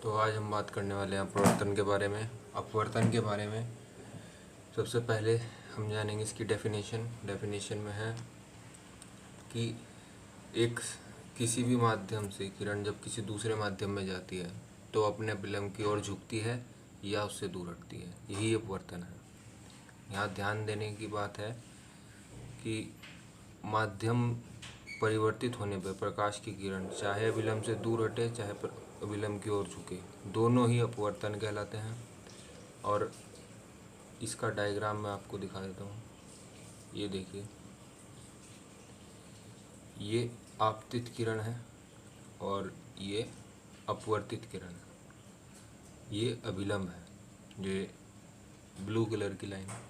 तो आज हम बात करने वाले हैं अपवर्तन के बारे में। अपवर्तन के बारे में सबसे पहले हम जानेंगे इसकी डेफिनेशन में है कि एक किसी भी माध्यम से किरण जब किसी दूसरे माध्यम में जाती है तो अपने विलंब की ओर झुकती है या उससे दूर हटती है, यही अपवर्तन है। यहाँ ध्यान देने की बात है कि माध्यम परिवर्तित होने पर प्रकाश की किरण चाहे विलंब से दूर हटे चाहे विलंब की ओर झुके, दोनों ही अपवर्तन कहलाते हैं। और इसका डायग्राम मैं आपको दिखा देता हूँ। ये देखिए, ये आपतित किरण है और ये अपवर्तित किरण है। ये अभिलंब है, ये ब्लू कलर की लाइन है।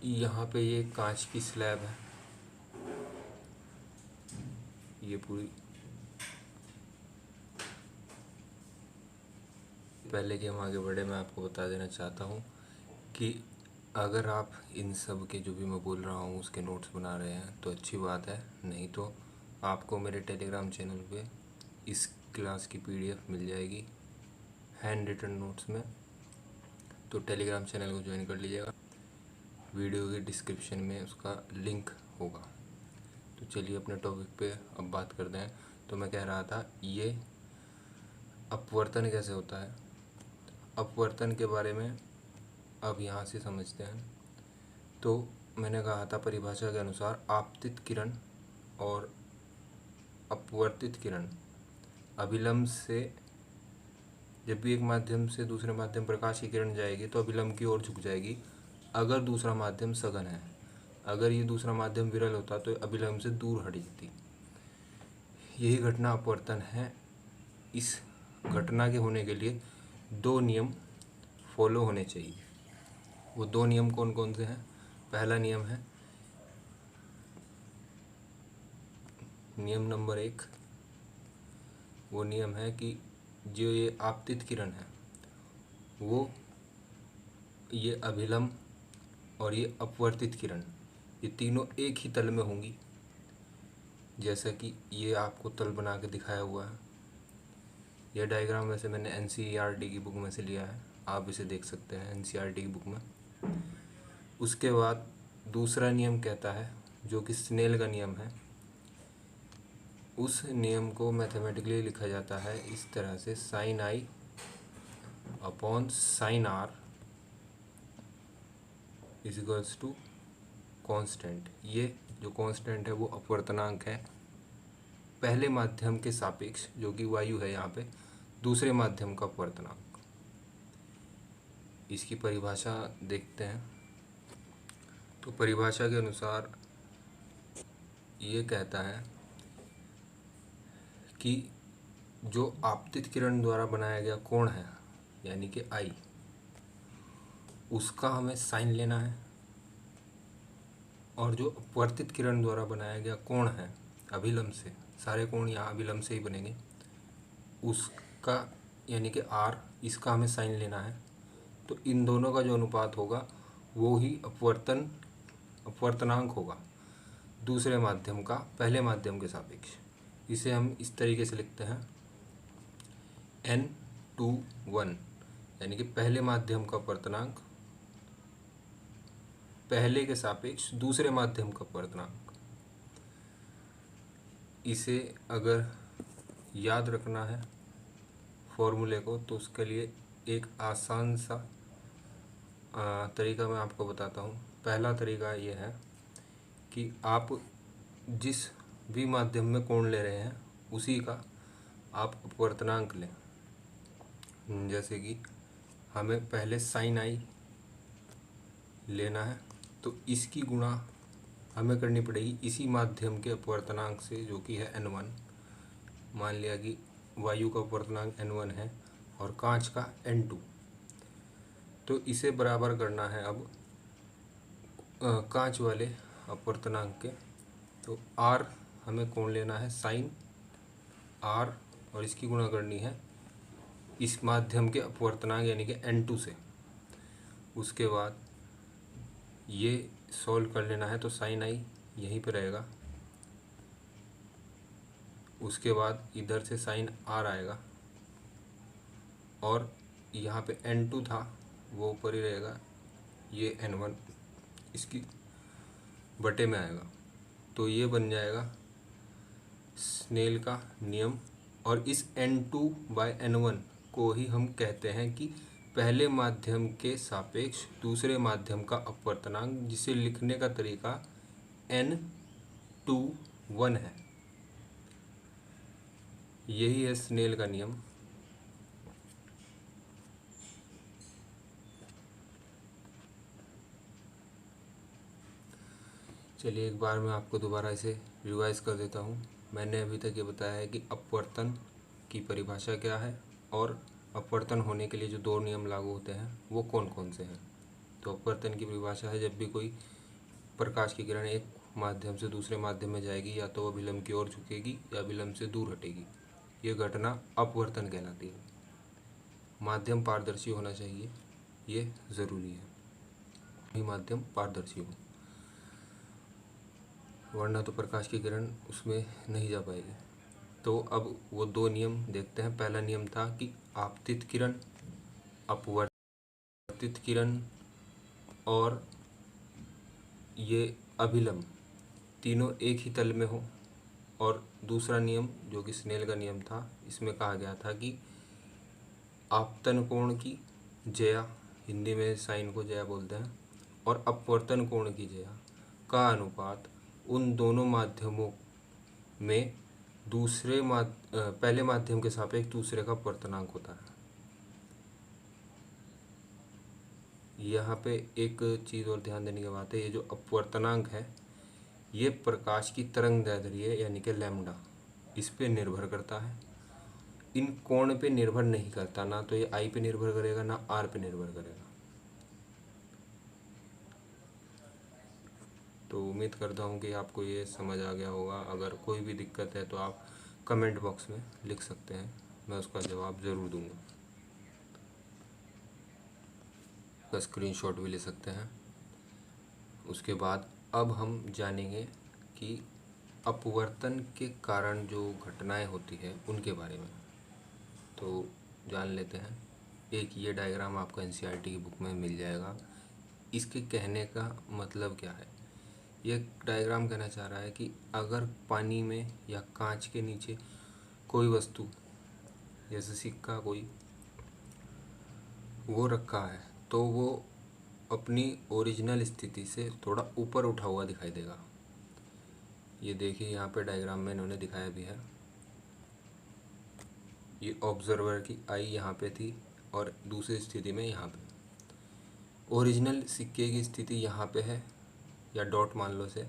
यहाँ पे ये कांच की स्लैब है, ये पूरी। पहले कि हम आगे बढ़े, मैं आपको बता देना चाहता हूँ कि अगर आप इन सब के जो भी मैं बोल रहा हूँ उसके नोट्स बना रहे हैं तो अच्छी बात है, नहीं तो आपको मेरे टेलीग्राम चैनल पे इस क्लास की PDF मिल जाएगी हैंड रिटन नोट्स में। तो टेलीग्राम चैनल को ज्वाइन कर लीजिएगा, वीडियो के डिस्क्रिप्शन में उसका लिंक होगा। तो चलिए अपने टॉपिक पे अब बात करते हैं। तो मैं कह रहा था, ये अपवर्तन कैसे होता है। अपवर्तन के बारे में अब यहाँ से समझते हैं। तो मैंने कहा था परिभाषा के अनुसार आपतित किरण और अपवर्तित किरण अभिलंब से, जब भी एक माध्यम से दूसरे माध्यम प्रकाश की किरण जाएगी तो अभिलंब की ओर झुक जाएगी अगर दूसरा माध्यम सघन है। अगर ये दूसरा माध्यम विरल होता तो अभिलंब से दूर हट जाती। यही घटना अपवर्तन है। इस घटना के होने के लिए दो नियम फॉलो होने चाहिए। वो दो नियम कौन कौन से हैं? पहला नियम है, नियम नंबर 1, वो नियम है कि जो ये आपतित किरण है वो, ये अभिलंब और ये अपवर्तित किरण, ये तीनों एक ही तल में होंगी। जैसा कि ये आपको तल बना के दिखाया हुआ है। यह डायग्राम वैसे मैंने NCERT की बुक में से लिया है, आप इसे देख सकते हैं NCERT की बुक में। उसके बाद दूसरा नियम कहता है, जो कि स्नेल का नियम है, उस नियम को मैथमेटिकली लिखा जाता है इस तरह से, sin I upon sin R is equals to constant. ये जो कॉन्स्टेंट है वो अपवर्तनांक है पहले माध्यम के सापेक्ष, जो कि वायु है यहाँ पे, दूसरे माध्यम का अपवर्तनांक। इसकी परिभाषा देखते हैं। तो परिभाषा के अनुसार ये कहता है कि जो आपतित किरण द्वारा बनाया गया कोण है यानी कि I, उसका हमें साइन लेना है, और जो अपवर्तित किरण द्वारा बनाया गया कोण है अभिलंब से, सारे कोण यहाँ अभिलंब से ही बनेंगे, उसका यानी कि R, इसका हमें साइन लेना है। तो इन दोनों का जो अनुपात होगा वो ही अपवर्तनांक होगा दूसरे माध्यम का पहले माध्यम के सापेक्ष। इसे हम इस तरीके से लिखते हैं, N/1, यानी कि पहले माध्यम का अपवर्तनांक पहले के सापेक्ष दूसरे माध्यम का अपवर्तनांक। इसे अगर याद रखना है फॉर्मूले को, तो उसके लिए एक आसान सा तरीका मैं आपको बताता हूँ। पहला तरीका ये है कि आप जिस भी माध्यम में कोण ले रहे हैं उसी का आप अपवर्तनांक लें। जैसे कि हमें पहले sin I लेना है, तो इसकी गुणा हमें करनी पड़ेगी इसी माध्यम के अपवर्तनांक से, जो कि है N1। मान लिया कि वायु का अपवर्तनांक N1 है और कांच का N2। तो इसे बराबर करना है अब कांच वाले अपवर्तनांक के। तो R हमें कोण लेना है sin R, और इसकी गुणा करनी है इस माध्यम के अपवर्तनांक यानी कि N2 से। उसके बाद ये सॉल्व कर लेना है, तो sin I यहीं पर रहेगा। उसके बाद इधर से sin R आएगा, और यहाँ पे N2 था वो ऊपर ही रहेगा, ये N1 इसकी बटे में आएगा। तो ये बन जाएगा स्नेल का नियम। और इस N2/N1 को ही हम कहते हैं कि पहले माध्यम के सापेक्ष दूसरे माध्यम का अपवर्तनांक, जिसे लिखने का तरीका N2/1 है। यही है स्नेल का नियम। चलिए एक बार मैं आपको दोबारा इसे रिवाइज कर देता हूँ। मैंने अभी तक ये बताया है कि अपवर्तन की परिभाषा क्या है और अपवर्तन होने के लिए जो दो नियम लागू होते हैं वो कौन कौन से हैं। तो अपवर्तन की परिभाषा है जब भी कोई प्रकाश की किरण एक माध्यम से दूसरे माध्यम में जाएगी, या तो अभिलंब की ओर झुकेगी या अभिलंब से दूर हटेगी, ये घटना अपवर्तन कहलाती है। माध्यम पारदर्शी होना चाहिए, ये ज़रूरी है, ये माध्यम पारदर्शी हो, वरना तो प्रकाश की किरण उसमें नहीं जा पाएगी। तो अब वो दो नियम देखते हैं। पहला नियम था कि आपतित किरण, अपवर्तित किरण और ये अभिलंब तीनों एक ही तल में हो। और दूसरा नियम जो कि स्नेल का नियम था, इसमें कहा गया था कि आपतन कोण की ज्या, हिंदी में साइन को ज्या बोलते हैं, और अपवर्तन कोण की ज्या का अनुपात उन दोनों माध्यमों में पहले माध्यम के सापेक्ष दूसरे का अपवर्तनांक होता है। यहाँ पे एक चीज़ और ध्यान देने की बात है, ये जो अपवर्तनांक है ये प्रकाश की तरंग दैर्ध्य यानी कि लैम्डा, इस पे निर्भर करता है, इन कोण पे निर्भर नहीं करता। ना तो ये आई पे निर्भर करेगा ना आर पे निर्भर करेगा। तो उम्मीद करता हूँ कि आपको ये समझ आ गया होगा। अगर कोई भी दिक्कत है तो आप कमेंट बॉक्स में लिख सकते हैं, मैं उसका जवाब ज़रूर दूँगा। का स्क्रीनशॉट भी ले सकते हैं। उसके बाद अब हम जानेंगे कि अपवर्तन के कारण जो घटनाएं होती है उनके बारे में। तो जान लेते हैं। एक ये डायग्राम आपको एनसीईआरटी की बुक में मिल जाएगा। इसके कहने का मतलब क्या है? ये डायग्राम कहना चाह रहा है कि अगर पानी में या कांच के नीचे कोई वस्तु जैसे सिक्का कोई वो रखा है तो वो अपनी ओरिजिनल स्थिति से थोड़ा ऊपर उठा हुआ दिखाई देगा। ये देखिए यहाँ पे डायग्राम में इन्होंने दिखाया भी है। ये ऑब्जर्वर की आई यहाँ पे थी और दूसरी स्थिति में यहाँ पे। ओरिजिनल सिक्के की स्थिति यहाँ पे है, या डॉट मान लो से।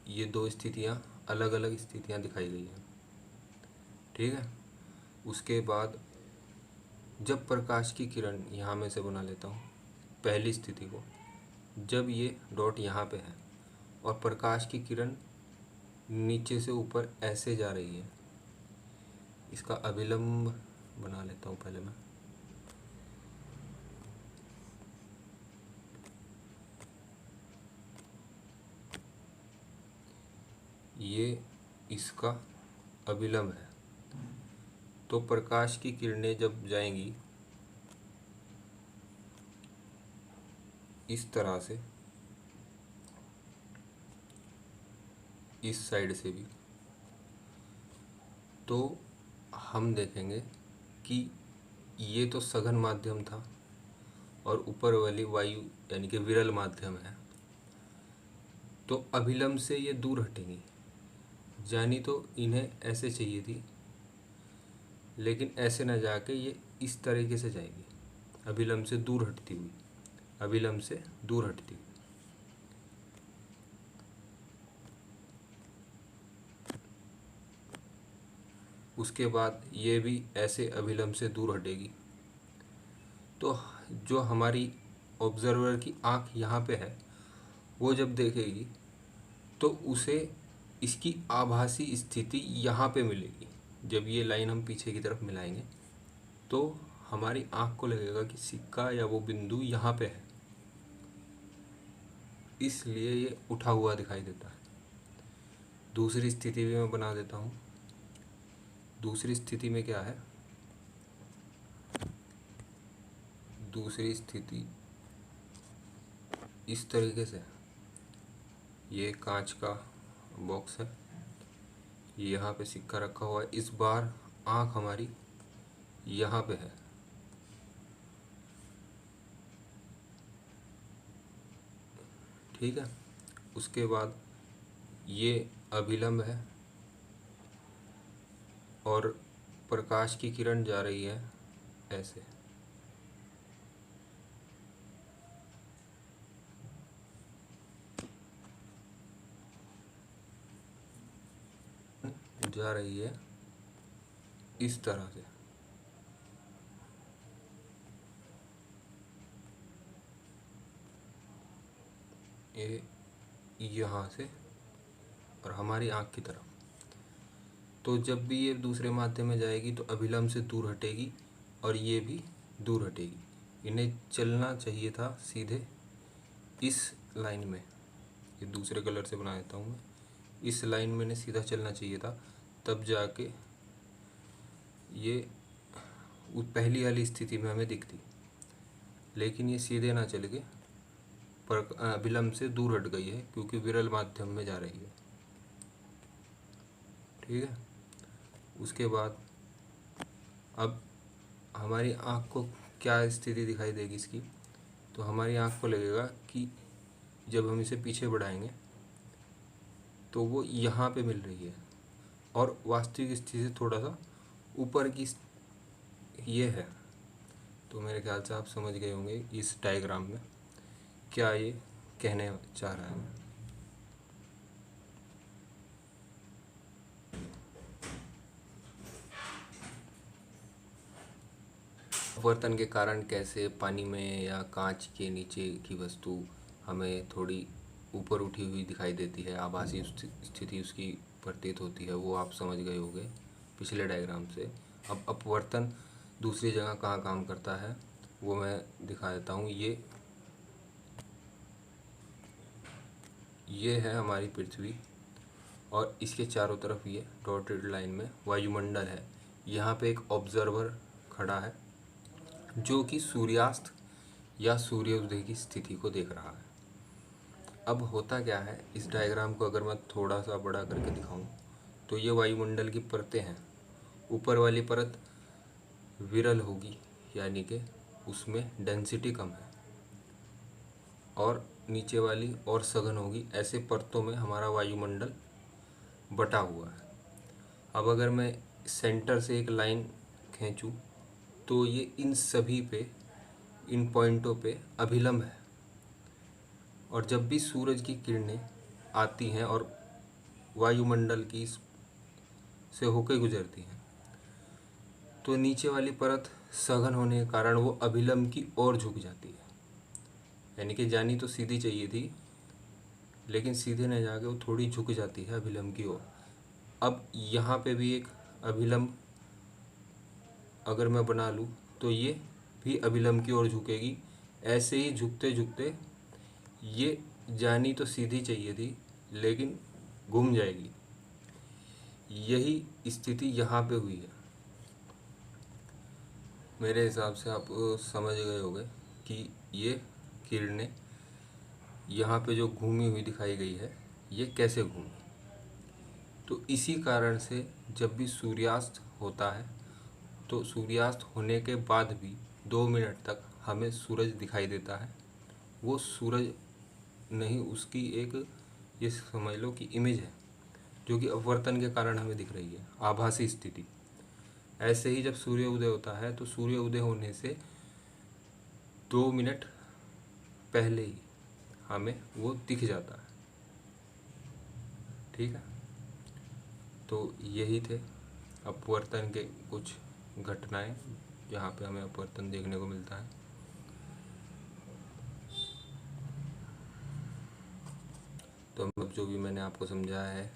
ये दो स्थितियाँ अलग अलग स्थितियाँ दिखाई गई हैं, ठीक है। उसके बाद जब प्रकाश की किरण, यहाँ में से बना लेता हूँ पहली स्थिति को, जब ये डॉट यहाँ पे है और प्रकाश की किरण नीचे से ऊपर ऐसे जा रही है, इसका अभिलंब बना लेता हूँ पहले मैं। ये इसका अभिलंब है। तो प्रकाश की किरणें जब जाएंगी इस तरह से, इस साइड से भी, तो हम देखेंगे कि ये तो सघन माध्यम था और ऊपर वाली वायु यानी कि विरल माध्यम है। तो अभिलंब से ये दूर हटेंगी, जानी तो इन्हें ऐसे चाहिए थी, लेकिन ऐसे न जाके ये इस तरीके से जाएगी, अभिलंब से दूर हटती हुई, अभिलंब से दूर हटती हुई। उसके बाद ये भी ऐसे अभिलंब से दूर हटेगी। तो जो हमारी ऑब्जर्वर की आँख यहाँ पे है, वो जब देखेगी तो उसे इसकी आभासी स्थिति यहाँ पे मिलेगी। जब ये लाइन हम पीछे की तरफ मिलाएंगे तो हमारी आँख को लगेगा कि सिक्का या वो बिंदु यहाँ पे है, इसलिए ये उठा हुआ दिखाई देता है। दूसरी स्थिति भी मैं बना देता हूँ। दूसरी स्थिति में क्या है, दूसरी स्थिति इस तरीके से, ये कांच का बॉक्स है, यहाँ पे सिक्का रखा हुआ है। इस बार आँख हमारी यहाँ पे है, ठीक है। उसके बाद ये अभिलंब है और प्रकाश की किरण जा रही है ऐसे, जा रही है इस तरह से, ये यहाँ से और हमारी आँख की तरफ। तो जब भी ये दूसरे माध्यम में जाएगी तो अभिलंब से दूर हटेगी और ये भी दूर हटेगी। इन्हें चलना चाहिए था सीधे इस लाइन में, ये दूसरे कलर से बना देता हूँ मैं, इस लाइन में इन्हें सीधा चलना चाहिए था, तब जाके ये पहली वाली स्थिति में हमें दिखती। लेकिन ये सीधे ना चल के पर अभिलंब से दूर हट गई है क्योंकि विरल माध्यम में जा रही है, ठीक है। उसके बाद अब हमारी आँख को क्या स्थिति दिखाई देगी इसकी, तो हमारी आँख को लगेगा कि जब हम इसे पीछे बढ़ाएंगे तो वो यहाँ पे मिल रही है और वास्तविक स्थिति से थोड़ा सा ऊपर की ये है। तो मेरे ख्याल से आप समझ गए होंगे इस डायग्राम में क्या ये कहने चाह रहा है। अपवर्तन के कारण कैसे पानी में या कांच के नीचे की वस्तु हमें थोड़ी ऊपर उठी हुई दिखाई देती है, आभासी स्थिति उसकी प्रतीत होती है, वो आप समझ गए होंगे पिछले डायग्राम से। अब अपवर्तन दूसरी जगह कहाँ काम करता है वो मैं दिखा देता हूँ। ये है हमारी पृथ्वी और इसके चारों तरफ ये डॉटेड लाइन में वायुमंडल है। यहाँ पे एक ऑब्जर्वर खड़ा है जो कि सूर्यास्त या सूर्योदय की स्थिति को देख रहा है। अब होता क्या है, इस डायग्राम को अगर मैं थोड़ा सा बड़ा करके दिखाऊं तो ये वायुमंडल की परतें हैं। ऊपर वाली परत विरल होगी यानी कि उसमें डेंसिटी कम है और नीचे वाली और सघन होगी। ऐसे परतों में हमारा वायुमंडल बटा हुआ है। अब अगर मैं सेंटर से एक लाइन खींचूं तो ये इन सभी पे, इन पॉइंटों पे अभिलंब है और जब भी सूरज की किरणें आती हैं और वायुमंडल की से होकर गुजरती हैं तो नीचे वाली परत सघन होने के कारण वो अभिलंब की ओर झुक जाती है। यानी कि जानी तो सीधी चाहिए थी लेकिन सीधे न जाके वो थोड़ी झुक जाती है अभिलंब की ओर। अब यहाँ पे भी एक अभिलंब अगर मैं बना लूँ तो ये भी अभिलंब की ओर झुकेगी। ऐसे ही झुकते झुकते ये जानी तो सीधी चाहिए थी लेकिन घूम जाएगी। यही स्थिति यहाँ पे हुई है। मेरे हिसाब से आप समझ गए होंगे कि ये किरणें यहाँ पे जो घूमी हुई दिखाई गई है ये कैसे घूमी। तो इसी कारण से जब भी सूर्यास्त होता है तो सूर्यास्त होने के बाद भी 2 मिनट तक हमें सूरज दिखाई देता है। वो सूरज नहीं, उसकी एक ये समझ लो कि इमेज है जो कि अपवर्तन के कारण हमें दिख रही है, आभासी स्थिति। ऐसे ही जब सूर्य उदय होता है तो सूर्य उदय होने से 2 मिनट पहले ही हमें वो दिख जाता है, ठीक है। तो यही थे अपवर्तन के कुछ घटनाएं जहाँ पे हमें अपवर्तन देखने को मिलता है। तो अब जो भी मैंने आपको समझाया है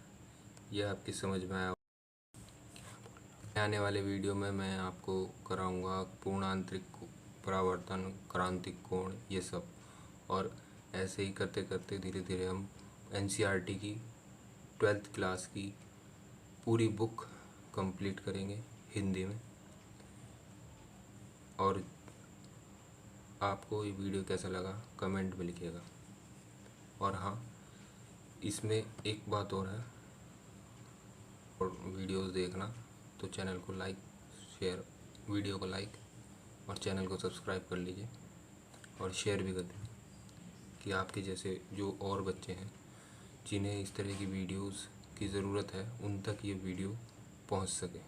यह आपकी समझ में आया। आने वाले वीडियो में मैं आपको कराऊंगा पूर्णांतरिक परावर्तन, क्रांतिक कोण, ये सब। और ऐसे ही करते करते धीरे धीरे हम एनसीईआरटी की 12th क्लास की पूरी बुक कंप्लीट करेंगे हिंदी में। और आपको ये वीडियो कैसा लगा कमेंट में लिखिएगा। और हाँ, इसमें एक बात और है, और वीडियोस देखना तो चैनल को लाइक शेयर, वीडियो को लाइक और चैनल को सब्सक्राइब कर लीजिए और शेयर भी कर दें कि आपके जैसे जो और बच्चे हैं जिन्हें इस तरह की वीडियोस की ज़रूरत है उन तक ये वीडियो पहुंच सके।